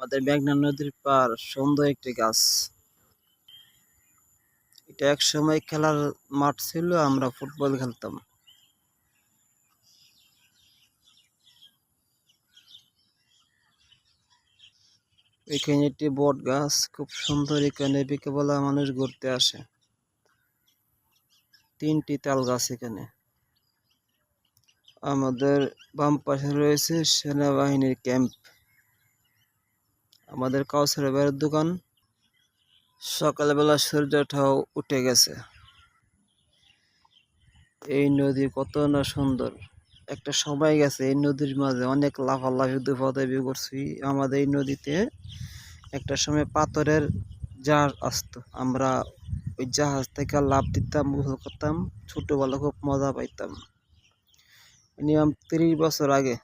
আমাদের মেঘনা নদীর পার সুন্দর একটি গাছ। এটা এক সময় খেলার মাঠ ছিল, আমরা ফুটবল খেলতাম। এখানে একটি বট গাছ, খুব সুন্দর। এখানে বিকেলবেলা মানুষ ঘুরতে আসে। 3টি তাল গাছ এখানে। আমাদের বাম পাশে রয়েছে সেনাবাহিনীর ক্যাম্প। আমাদের কাউসার ভাইয়ের দোকান। সকালবেলা সূর্যটাও উঠে গেছে। এই নদী কত না সুন্দর। একটা সময় গেছে এই নদীর মাঝে অনেক লাফালাফি দুফাদাফি করছি। আমাদের এই নদীতে একটা সময় পাথরের জাহাজ আসতো, আমরা ওই জাহাজ থেকে লাফ দিতাম, গোসল করতাম, ছোটবেলা খুব মজা পাইতাম। মিনিমাম 30 বছর আগে।